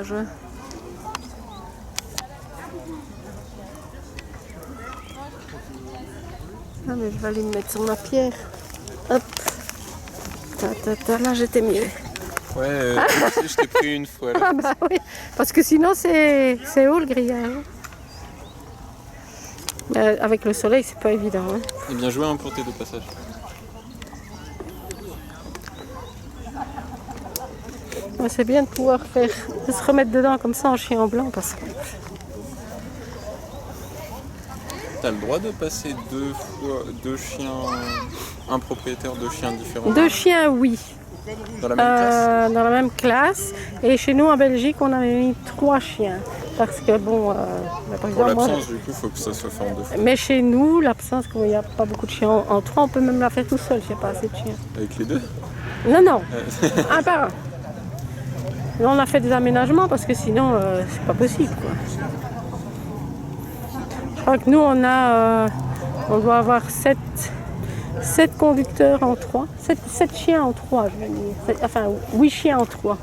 grillage. Hein. Ah mais je vais aller me mettre sur ma pierre. Hop. Là j'étais mieux. Ouais, je t'ai pris une fois là. Ah bah oui, parce que sinon c'est haut le grillage. Mais avec le soleil c'est pas évident. Hein. Et bien joué hein, pour tes deux passages. C'est bien de pouvoir de se remettre dedans comme ça en chien blanc parce que... T'as le droit de passer deux chiens, un propriétaire, deux chiens différents? Deux chiens, oui. Dans la même classe? Dans la même classe. Et chez nous en Belgique, on avait mis 3 chiens. Parce que bon... pour l'absence, du coup, il faut que ça soit fait en 2 fois. Mais chez nous, l'absence, comme il n'y a pas beaucoup de chiens en 3, on peut même la faire tout seul, j'ai pas assez de chiens. Avec les deux? Non. Un par un. Là, on a fait des aménagements parce que sinon, c'est pas possible, quoi. Je crois que nous, on doit avoir 7 conducteurs en 3. 7 chiens en 3, je veux dire. Enfin, 8 chiens en 3.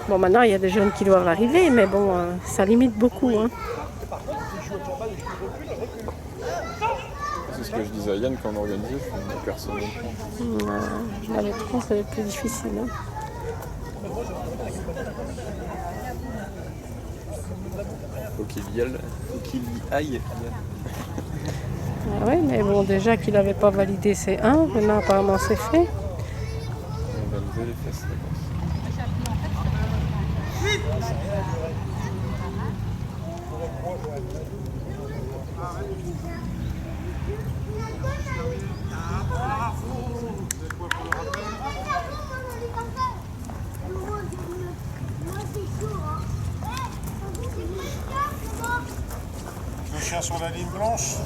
Bon, maintenant, il y a des jeunes qui doivent arriver, mais bon, ça limite beaucoup. Hein. C'est ce que je disais à Yann quand on organisait, je suis personne non plus. Avec 3, ça va être plus difficile. Hein. Faut qu'il y aille. Ah oui, mais bon, déjà qu'il n'avait pas validé ses 1, maintenant apparemment c'est fait. On va lever les fesses, Le chien sur la ligne blanche.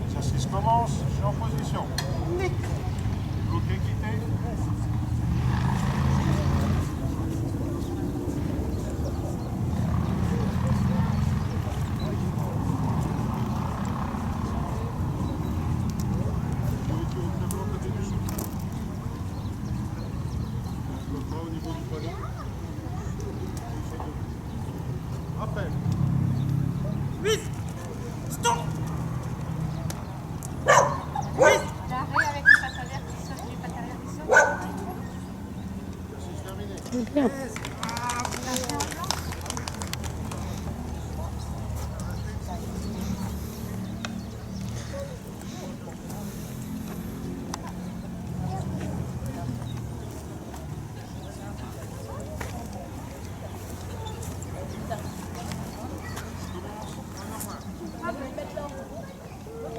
L'exercice commence, je suis en position. Bloqué, quitté. Rappel. 8. Stop. 8. L'arrêt avec les pattes arrière qui sautent, les pattes arrière qui sautent. Exercice terminé. C'est bien.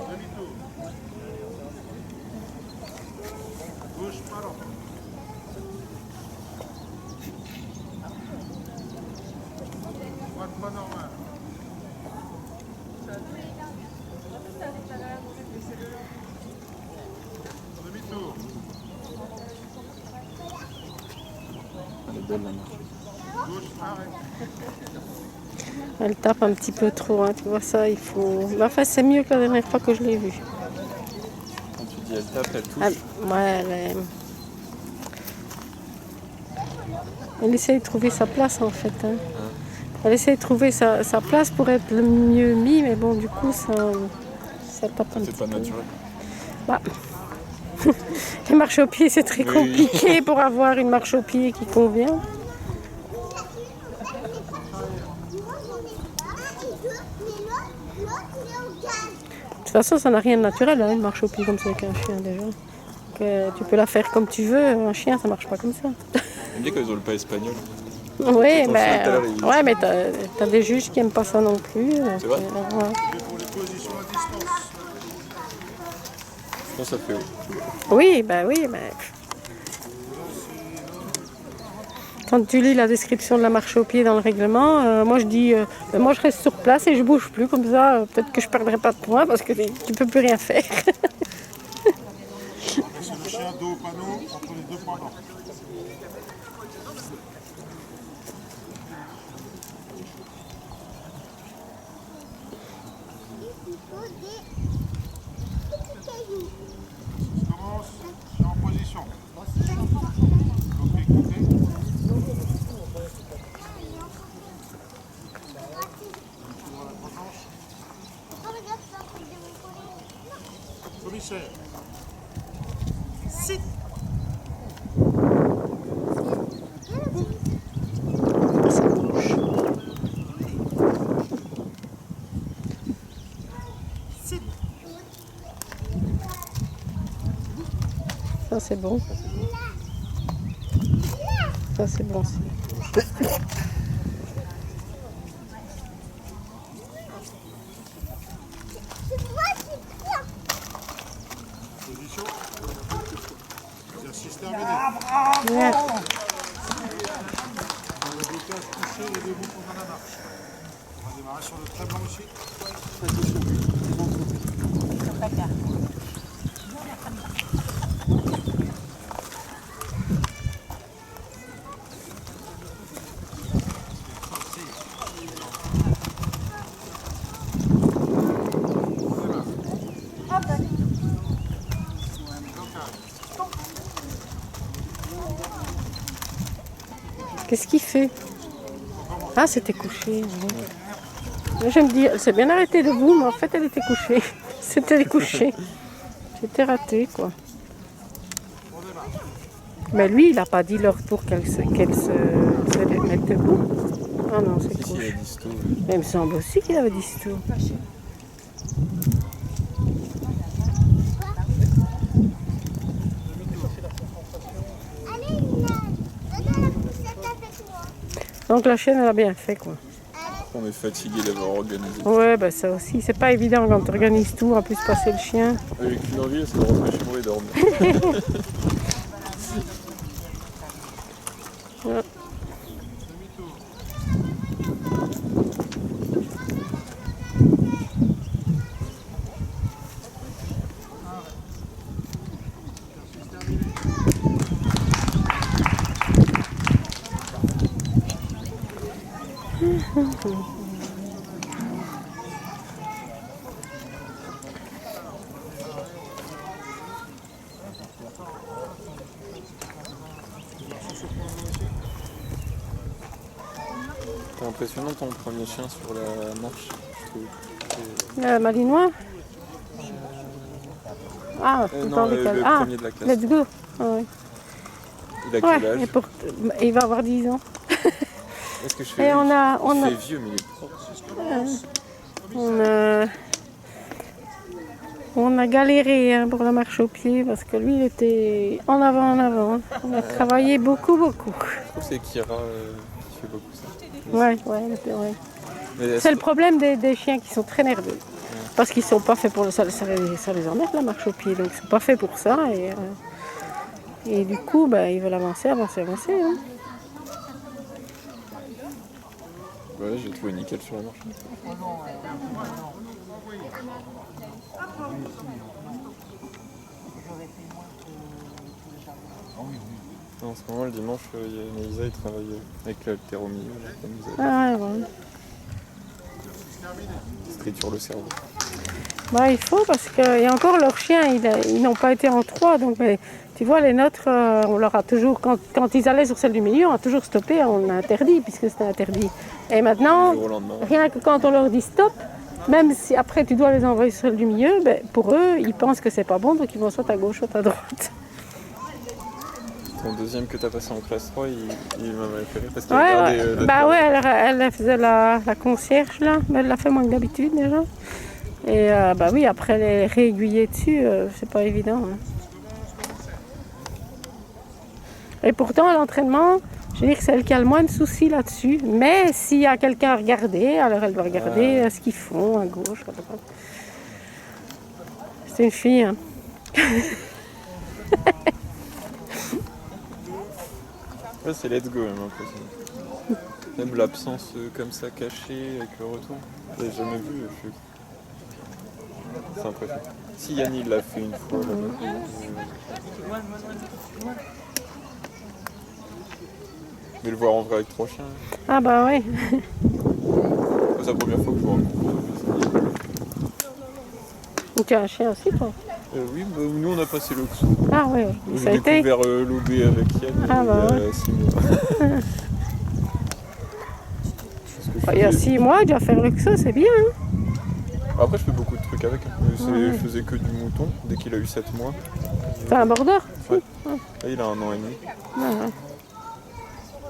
Demi-tour. Gauche, ballon. Droite pas normale. Demi-tour. Elle est belle la marche. Gauche, arrêt. Elle tape un petit peu trop, hein, tu vois ça, il faut... Mais enfin, c'est mieux que la dernière fois que je l'ai vue. Quand tu dis elle tape, elle touche. Ouais, elle essaie de trouver sa place en fait. Hein. Elle essaie de trouver sa place pour être le mieux mis, mais bon, du coup, ça tape un petit C'est pas peu. naturel. Bah. Les marches au pied, c'est très compliqué pour avoir une marche au pied qui convient. De toute façon, ça n'a rien de naturel, hein, une marche au pied comme ça avec un chien déjà. Donc, tu peux la faire comme tu veux, un chien ça marche pas comme ça. On dit qu'ils ont le pas espagnol. Oui, Ton chien, mais, tout à l'heure, il- ouais, mais t'as des juges qui aiment pas ça non plus. C'est vrai? Ouais. Pour les positions à distance. Je pense que ça fait haut. Oui, mais... Quand tu lis la description de la marche au pied dans le règlement, moi je dis, moi je reste sur place et je bouge plus, comme ça peut-être que je perdrai pas de points parce que tu peux plus rien faire. Laissez le chien dos au panneau entre les deux points blancs. Commence, je suis en position. Bloqué, côté. Ouvre la tranche. Commissaire. Sit. Ça bouge. Sit. Ça c'est bon. Ça c'est bon aussi. Position. Exercice terminé. Ouais. Dans le blocage couché et debout pendant la marche. On va démarrer sur le très blanc aussi. Qu'est-ce qu'il fait? Ah, c'était couché. Ouais. Je me dis, elle s'est bien arrêtée debout, mais en fait, elle était couchée. C'était couché. J'étais ratée, quoi. Mais lui, il n'a pas dit leur tour qu'elle se mette debout. Ah non, c'est Si, il couché. a disto. Mais il me semble aussi qu'il avait dit tout. Donc la chaîne, elle a bien fait, quoi. On est fatigué d'avoir organisé. Ouais, bah ça aussi. C'est pas évident quand tu organises tout, en plus passer le chien. Avec une envie, c'est de rentrer chez moi et dormir. Ouais. C'est impressionnant ton premier chien sur la marche, je trouve. Malinois. Ah, tout Non, en décalé. le Ah, premier de la classe. let's go. Ah, ouais. Il a quel Ouais, âge? il va avoir 10 ans. Est-ce que je Et fais on a, il fait vieux, mais il est propre. on a galéré hein, pour la marche au pied parce que lui, il était en avant, en avant. On a travaillé beaucoup, beaucoup. Je trouve que c'est Kira qui fait beaucoup ça. Ouais. Mais C'est le problème des chiens qui sont très nerveux. Parce qu'ils sont pas faits pour ça les emmerde la marche au pied. Donc ils sont pas faits pour ça. Et du coup, bah, ils veulent avancer. Hein. Ouais, j'ai trouvé nickel sur la marche. En ce moment, le dimanche, il y a Naïsa, il travaille avec l'haltère au milieu. Là, comme vous avez. Ah ouais. Se triture le cerveau. Bah, il faut parce que et encore leurs chiens, ils n'ont pas été en 3. Donc, mais, tu vois, les nôtres, on leur a toujours, quand ils allaient sur celle du milieu, on a toujours stoppé, on a interdit puisque c'était interdit. Et maintenant, Du jour au lendemain. rien que quand on leur dit stop, même si après tu dois les envoyer sur celle du milieu, ben, pour eux, ils pensent que c'est pas bon, donc ils vont soit à gauche, soit à droite. Ton deuxième que tu as passé en classe 3, il m'a préféré parce qu'il a regardé Ouais. Bah ouais, elle faisait la concierge là, mais elle l'a fait moins que d'habitude déjà. Et bah oui, après les réaiguiller dessus, c'est pas évident. Hein. Et pourtant, à l'entraînement, je veux dire que c'est elle qui a le moins de soucis là-dessus. Mais s'il y a quelqu'un à regarder, alors elle doit regarder ce qu'ils font à gauche, à droite. C'est une fille. Hein. Ouais, c'est let's go, même impressionnant. Même l'absence comme ça cachée avec le retour. Je l'ai jamais vu. C'est impressionnant. Si Yann il l'a fait une fois. Mais le voir en vrai avec 3 chiens. Ah bah ouais. C'est la première fois que je vois un concours. Tu as un chien aussi, toi? Oui, bah, nous on a passé l'Oxo. Ah oui, ça a J'ai été. découvert l'OB avec Yann Ah, bah, il y a 6 mois. C'est ce que je Il y a faisais. 6 mois, déjà faire l'Oxo, c'est bien. Hein? Après je fais beaucoup de trucs avec. Je faisais que du mouton dès qu'il a eu 7 mois. T'as un border? Ouais. Là, il a 1 an et demi. Ah, ouais.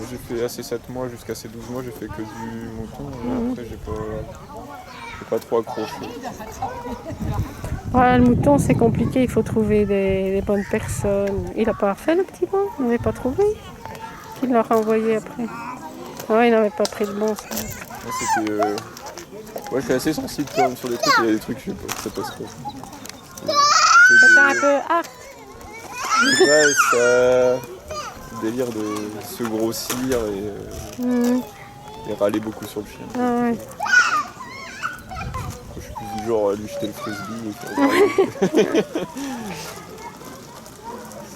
J'ai fait à ses 7 mois jusqu'à ses 12 mois, j'ai fait que du mouton. Et après j'ai pas trop accroché. Ouais, le mouton, c'est compliqué, il faut trouver des bonnes personnes. Il a pas fait le petit bon, il n'avait pas trouvé. Qu'il l'a renvoyé après. Ouais, il n'avait pas pris le bon. Ça. Moi, c'était. Ouais, je suis assez sensible quand même sur des trucs. Il y a des trucs, je sais pas, ça passe pas. C'était un peu hard. Ouais, ça. Le délire de se grossir et râler beaucoup sur le chien. Ah, ouais. Je suis plus du genre à lui jeter le frisbee et faire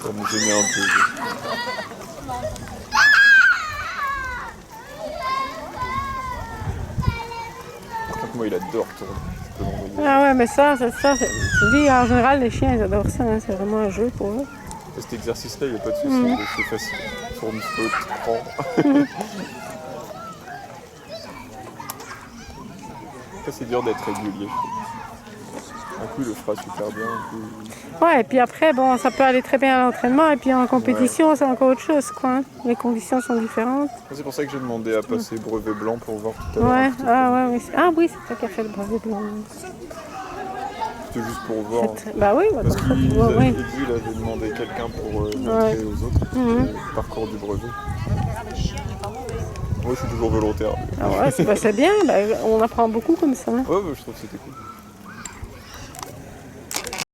ça me gênait un peu. Par contre, moi, il adore tourner. Je peux l'envoyer. Ah ouais, mais ça, je dis, en général, les chiens, ils adorent ça. Hein, c'est vraiment un jeu pour eux. Cet exercice-là, il n'y a pas de souci, c'est facile. Tourne, saute, prends. Après, c'est dur d'être régulier. Un coup, il le fera super bien. Un coup, Ouais, et puis après, bon, ça peut aller très bien à l'entraînement. Et puis en compétition, c'est encore autre chose, quoi. Hein. Les conditions sont différentes. c'est pour ça que j'ai demandé à passer brevet blanc pour voir tout à l'heure. Ouais, oui. Ah oui, c'est toi qui as fait le brevet blanc. C'était juste pour voir. Bah oui, Parce qu'il ouais, ouais. il avait demandé quelqu'un pour montrer aux autres le parcours du brevet. Moi, je suis toujours volontaire. Ah ouais, c'est bien. Bah, on apprend beaucoup comme ça. Hein. Ouais, bah, je trouve que c'était cool.